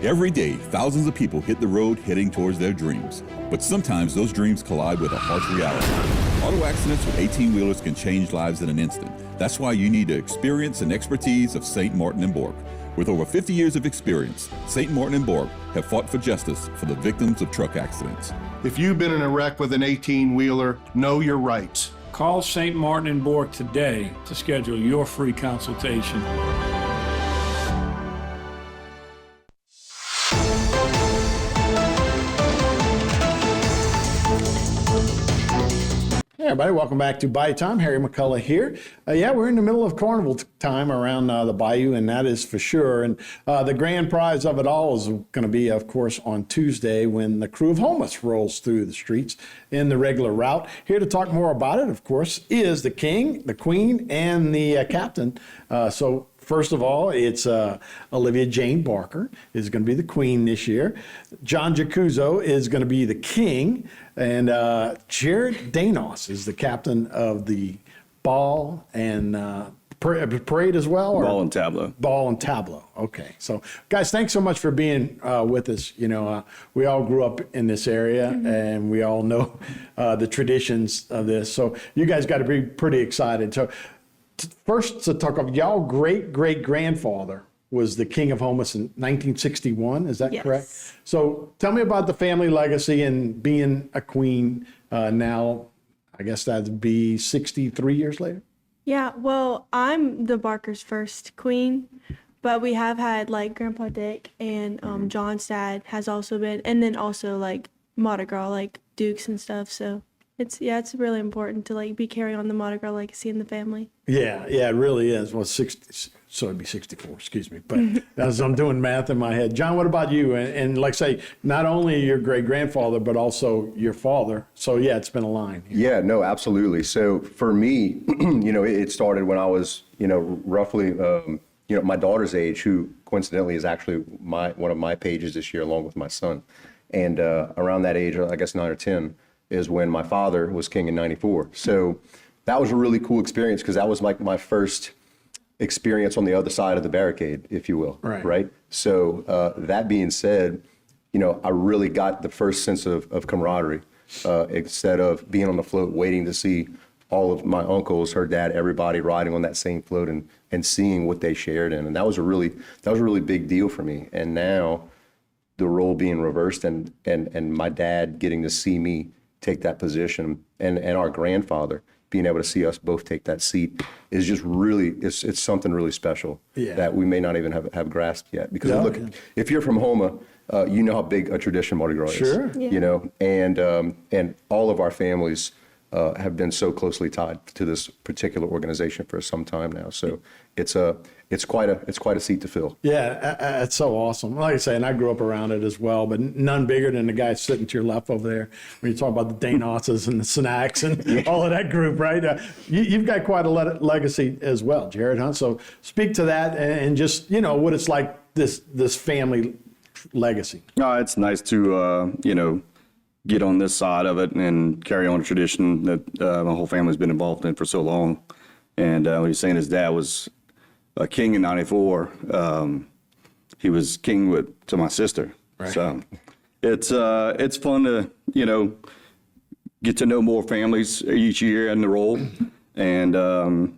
Every day, thousands of people hit the road heading towards their dreams. But sometimes those dreams collide with a harsh reality. Auto accidents with 18-wheelers can change lives in an instant. That's why you need the experience and expertise of St. Martin & Bork. With over 50 years of experience, St. Martin & Bork have fought for justice for the victims of truck accidents. If you've been in a wreck with an 18-wheeler, know your rights. Call St. Martin & Bork today to schedule your free consultation. Hey everybody, welcome back to Bayou Time. Harry McCullough here. We're in the middle of carnival time around the Bayou, and that is for sure. And the grand prize of it all is going to be, of course, on Tuesday when the crew of Houmas rolls through the streets in the regular route. Here to talk more about it, of course, is the king, the queen, and the captain. First of all, it's Olivia Jane Barker is going to be the queen this year. John Jacuzzo is going to be the king. And Jared Danos is the captain of the ball and parade as well? Or? Ball and tableau. Ball and tableau. Okay. So, guys, thanks so much for being with us. You know, we all grew up in this area, and we all know the traditions of this. So you guys got to be pretty excited. So first, to talk of y'all great-great-grandfather was the king of Houmas in 1961. Is that correct? So tell me about the family legacy and being a queen now. I guess that'd be 63 years later. Yeah, well, I'm the Barker's first queen, but we have had like Grandpa Dick and John's dad has also been, and then also like Mardi Gras, like Dukes and stuff. So it's really important to like be carrying on the Mardi Gras legacy in the family. Yeah, it really is. Well, 60, so it'd be 64, excuse me. But as I'm doing math in my head. John, what about you? And like say, not only your great-grandfather, but also your father. So yeah, it's been a line. Yeah, no, absolutely. So for me, you know, it started when I was, you know, roughly, my daughter's age, who coincidentally is actually one of my pages this year, along with my son. And around that age, I guess 9 or 10, is when my father was king in 94. So that was a really cool experience because that was like my first experience on the other side of the barricade, if you will. Right. So that being said, you know, I really got the first sense of camaraderie instead of being on the float waiting to see all of my uncles, her dad, everybody riding on that same float and seeing what they shared in. And that was a really big deal for me. And now the role being reversed and my dad getting to see me take that position and our grandfather being able to see us both take that seat is just really, it's something really special that we may not even have grasped yet. Because look, if you're from Houma, you know how big a tradition Mardi Gras is. You know, and all of our families have been so closely tied to this particular organization for some time now. So it's quite a seat to fill. Yeah, it's so awesome. Like I say, and I grew up around it as well, but none bigger than the guy sitting to your left over there. When you talk about the Danoses and the Snacks and all of that group, right? You've got quite a legacy as well, Jared, huh? So speak to that and just, you know, what it's like, this family legacy. No, it's nice to, you know, get on this side of it and carry on a tradition that my whole family's been involved in for so long. And when he's saying his dad was a king in 94, he was king to my sister. Right. So it's fun to, you know, get to know more families each year in the role, and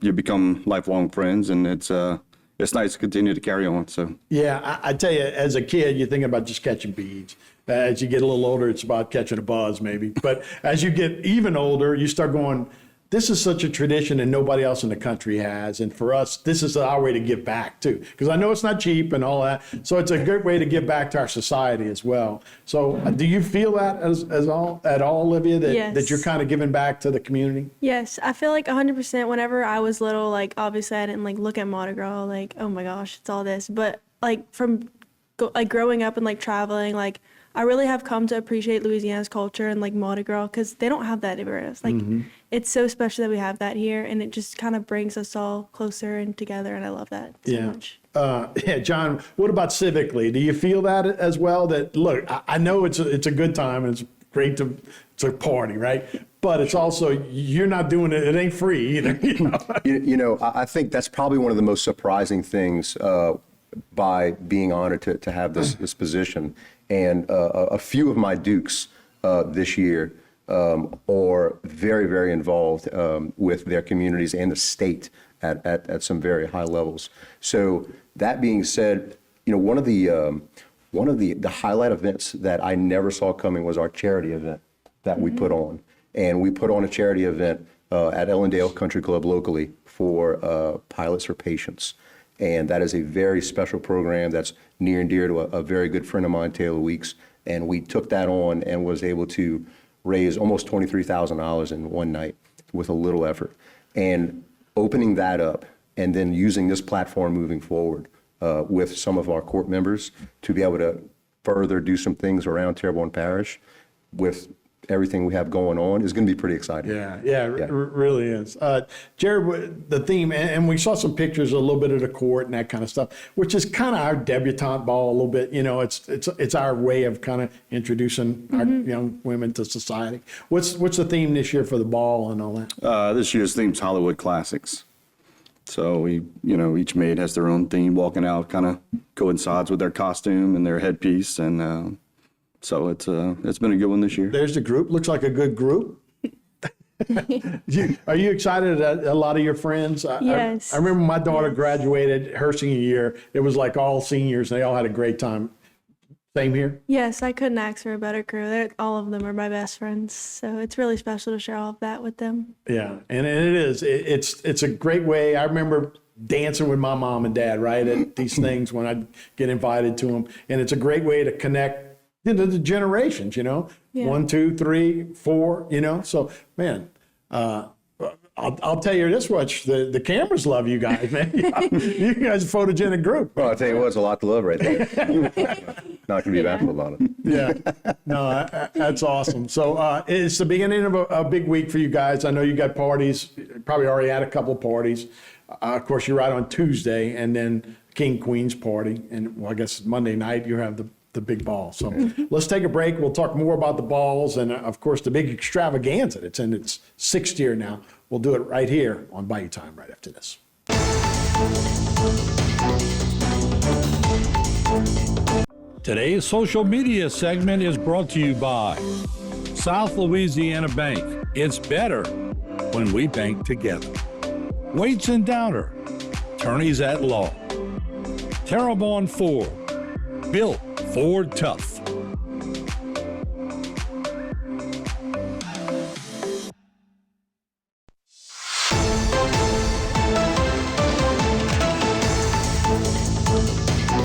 you become lifelong friends, and it's nice to continue to carry on. So yeah, I tell you, as a kid, you think about just catching beads. As you get a little older, it's about catching a buzz, maybe. But as you get even older, you start going, this is such a tradition and nobody else in the country has. And for us, this is our way to give back, too. Because I know it's not cheap and all that. So it's a good way to give back to our society as well. So do you feel that at all, Olivia, that you're kind of giving back to the community? Yes, I feel like 100%. Whenever I was little, like, obviously I didn't, like, look at Mardi Gras, like, oh, my gosh, it's all this. But, like, from, growing up and, like, traveling, like, I really have come to appreciate Louisiana's culture and like Mardi Gras because they don't have that anywhere else. Like it's so special that we have that here, and it just kind of brings us all closer and together, and I love that so much. John, what about civically? Do you feel that as well? That look, I know it's a good time and it's great it's a party, right? But it's also, you're not doing it. It ain't free either. You know, I think that's probably one of the most surprising things by being honored to have this position. And a few of my Dukes this year are very, very involved with their communities and the state at some very high levels. So that being said, you know, one of the highlight events that I never saw coming was our charity event that we put on. And we put on a charity event at Ellendale Country Club locally for Pilots for Patients. And that is a very special program that's near and dear to a very good friend of mine, Taylor Weeks. And we took that on and was able to raise almost $23,000 in one night with a little effort. And opening that up and then using this platform moving forward with some of our court members to be able to further do some things around Terrebonne Parish with everything we have going on is going to be pretty exciting. Yeah, really is. Jared, the theme, and we saw some pictures a little bit of the court and that kind of stuff, which is kind of our debutante ball a little bit. You know, it's our way of kind of introducing our young women to society. What's the theme this year for the ball and all that? This year's theme's Hollywood Classics. So each maid has their own theme. Walking out kind of coincides with their costume and their headpiece, and so it's been a good one this year. There's the group. Looks like a good group. Are you excited that a lot of your friends? Yes. I remember my daughter graduated her senior year. It was like all seniors. They all had a great time. Same here? Yes, I couldn't ask for a better crew. All of them are my best friends, so it's really special to share all of that with them. Yeah, and it is. It's a great way. I remember dancing with my mom and dad, right, at these things when I'd get invited to them. And it's a great way to connect into the generations, you know, 1, 2, 3, 4, you know. So, man, I'll tell you this much: the cameras love you guys, man. You guys are a photogenic group. Well, I'll tell you what, it's a lot to love right there. Not going to be bashful about it. Yeah, no, that's awesome. So it's the beginning of a big week for you guys. I know you got parties, probably already had a couple of parties. Of course, you're right on Tuesday, and then King Queen's party, and well, I guess Monday night you have the big ball. So let's take a break. We'll talk more about the balls and, of course, the big extravaganza. It's in its 6th year now. We'll do it right here on Bayou Time right after this. Today's social media segment is brought to you by South Louisiana Bank. It's better when we bank together. Waits and Downer, attorneys at law. Terrebonne Ford, built Ford tough.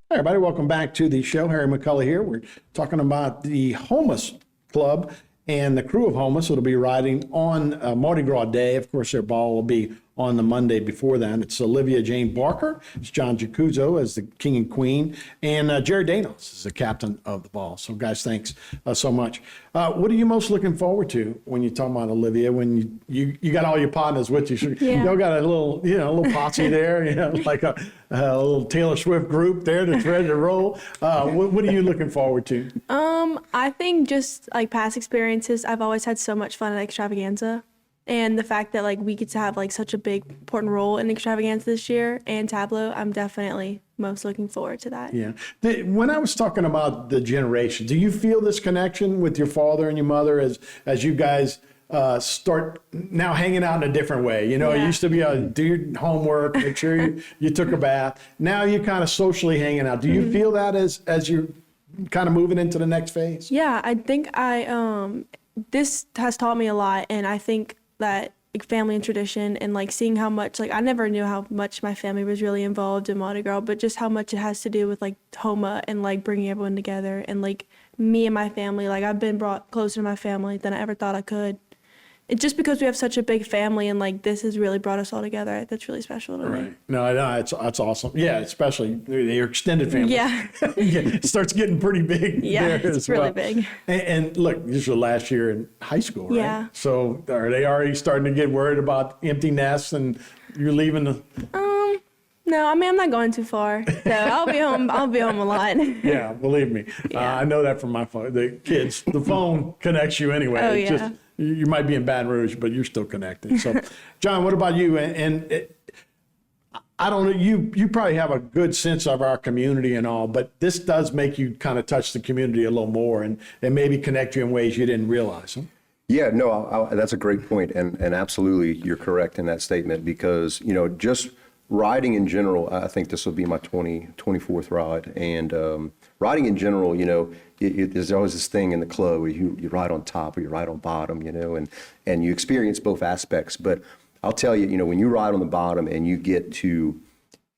Hey everybody, welcome back to the show. Harry McCullough here. We're talking about the Houmas Club and the crew of Houmas. It'll be riding on Mardi Gras Day. Of course, their ball will be on the Monday before that. It's Olivia Jane Barker, it's John Jacuzzo as the king and queen, and Jared Danos is the captain of the ball. So guys, thanks so much. What are you most looking forward to when you're talking about Olivia, when you got all your partners with you? Yeah. You got a little posse there, like a little Taylor Swift group there that's ready to roll. What are you looking forward to? I think just like past experiences, I've always had so much fun at Extravaganza. And the fact that like we get to have like such a big important role in Extravaganza this year and Tableau, I'm definitely most looking forward to that. Yeah. When I was talking about the generation, do you feel this connection with your father and your mother as you guys start now hanging out in a different way? You know, It used to be do your homework, make sure you took a bath. Now you're kind of socially hanging out. Do you feel that as you're kind of moving into the next phase? Yeah, I think this has taught me a lot, and I think that like family and tradition and like seeing how much, like I never knew how much my family was really involved in Mardi Gras, but just how much it has to do with like Houma and like bringing everyone together, and like me and my family, like I've been brought closer to my family than I ever thought I could. It's just because we have such a big family, and like this has really brought us all together. That's really special to me. Right. No, it's awesome. Yeah, especially your extended family. Yeah. It starts getting pretty big. Yeah, there it's as really well. big. And look, this was last year in high school, right? Yeah. So are they already starting to get worried about empty nests and you're leaving the? No, I mean I'm not going too far, so I'll be home. I'll be home a lot. Yeah, believe me, Yeah. I know that from my phone. The kids, the phone connects you anyway. Oh, It's yeah. just, you might be in Baton Rouge, but you're still connected. So, John, what about you? And I don't know, you probably have a good sense of our community and all, but this does make you kind of touch the community a little more and maybe connect you in ways you didn't realize. Huh? Yeah, no, that's a great point, and absolutely you're correct in that statement because, just riding in general, I think this will be my 24th ride, and riding in general, there's always this thing in the club where you ride on top or you ride on bottom, and you experience both aspects, but I'll tell you, when you ride on the bottom and you get to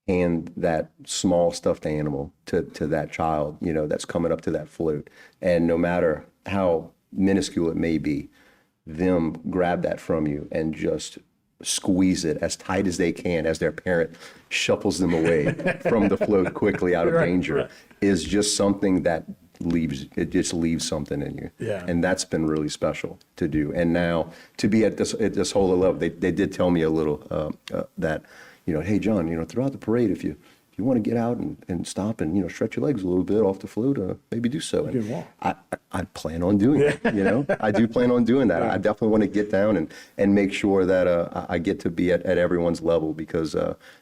hand that small stuffed animal to that child, that's coming up to that float, and no matter how minuscule it may be, them grab that from you and just squeeze it as tight as they can as their parent shuffles them away from the float quickly out of danger is just something that leaves something in you. Yeah. And that's been really special to do. And now to be at this whole level, they did tell me a little that, hey, John, throughout the parade, if you want to get out and stop and, stretch your legs a little bit off the float, maybe do so. And I plan on doing it, I do plan on doing that. I definitely want to get down and make sure that I get to be at everyone's level because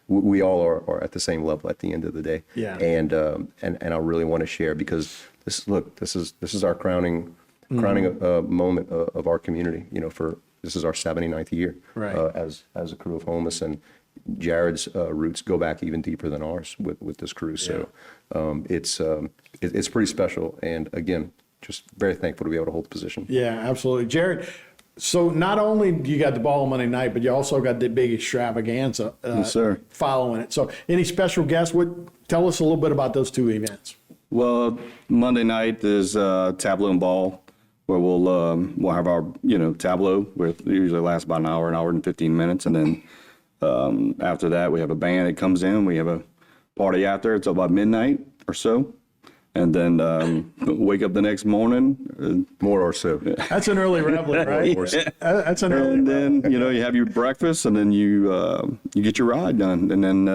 we all are at the same level at the end of the day. Yeah. And I really want to share because this is our crowning moment of our community, this is our 79th year as a crew of Houmas, and Jared's roots go back even deeper than ours with this crew. So it's pretty special. And again, just very thankful to be able to hold the position. Yeah, absolutely. Jared, so not only do you got the ball Monday night, but you also got the big extravaganza Yes, sir. following it. So any special guests? Tell us a little bit about those two events. Well, Monday night is tableau and ball, where we'll have our tableau, where it usually lasts about an hour and 15 minutes, and then after that we have a band that comes in. We have a party after. It's about midnight or so, and then wake up the next morning. More or so. That's an early reveille, right? That's an early. And then you have your breakfast, and then you get your ride done, and then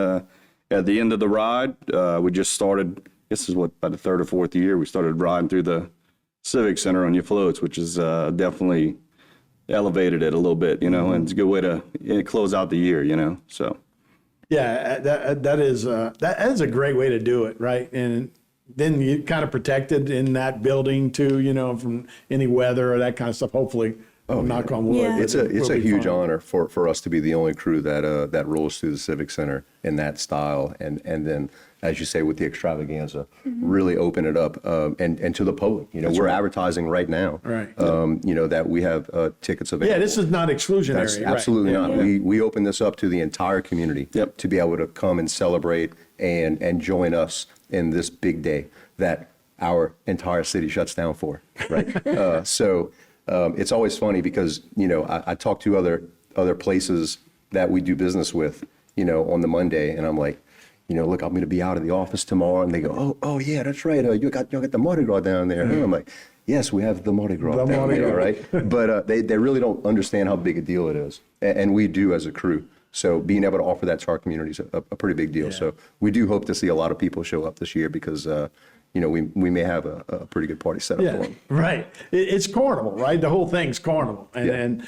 at the end of the ride, we just started. This is about the third or fourth year we started riding through the Civic Center on your floats, which is definitely elevated it a little bit, and it's a good way to close out the year, so. Yeah, that is a great way to do it, right? And then you kind of protected in that building too, from any weather or that kind of stuff. Hopefully, knock on wood. Yeah. It's a huge honor for us to be the only crew that rolls through the Civic Center in that style, and then, as you say, with the extravaganza, really open it up and to the public. We're advertising right now, Right. That we have tickets available. Yeah, this is not exclusionary. That's right. absolutely not. Yeah. We open this up to the entire community to be able to come and celebrate and join us in this big day that our entire city shuts down for, right? So it's always funny because, I talk to other places that we do business with, on the Monday, and I'm like, look, I'm going to be out of the office tomorrow. And they go, oh yeah, that's right. You got the Mardi Gras down there. And I'm like, yes, we have the Mardi Gras down there, right? But they really don't understand how big a deal it is. And we do as a crew. So being able to offer that to our community is a pretty big deal. Yeah. So we do hope to see a lot of people show up this year because, we may have a pretty good party set up for them. Right. It's carnival, right? The whole thing's carnival. And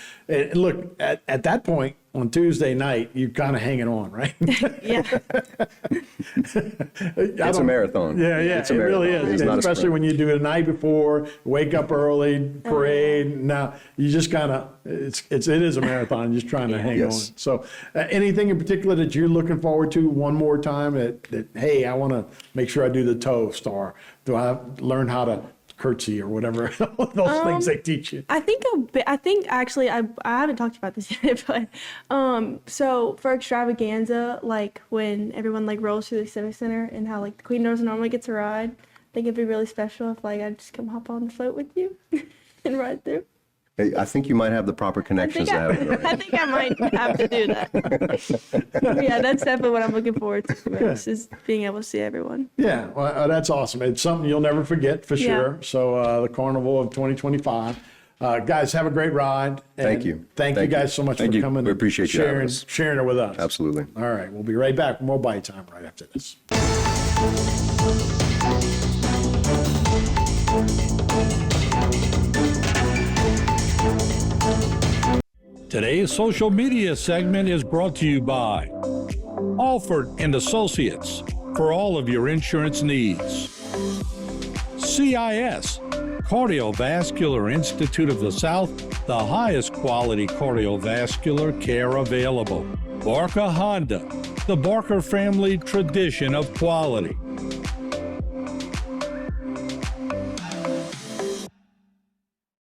look, at that point on Tuesday night, you're kind of hanging on, right? Yeah. It's a marathon. Yeah, It's it a really marathon. is. It's not a Especially sprint. when you do it the night before, wake up early, parade. Now you just kind of, it is a marathon, just trying to hang Yes. on. So anything in particular that you're looking forward to one more time that hey, I want to make sure I do the toast, or do I learn how to curtsy or whatever, those things they teach you? I think actually I haven't talked about this yet, but so for extravaganza, like when everyone like rolls through the Civic Center and how like the Queen Rose normally gets a ride, I think it'd be really special if like I just come hop on the float with you and ride through. Hey, I think you might have the proper connections to have it. Right? I think I might have to do that. Yeah, that's definitely what I'm looking forward to most, is being able to see everyone. Yeah, well, that's awesome. It's something you'll never forget for sure. So the Carnival of 2025. Guys, have a great ride. Thank you. Thank you guys so much Thank for you. coming. We appreciate you having sharing, us. sharing it with us. Absolutely. All right, we'll be right back with more Bayou Time right after this. Today's social media segment is brought to you by Alford and Associates for all of your insurance needs. CIS, Cardiovascular Institute of the South, the highest quality cardiovascular care available. Barker Honda, the Barker family tradition of quality.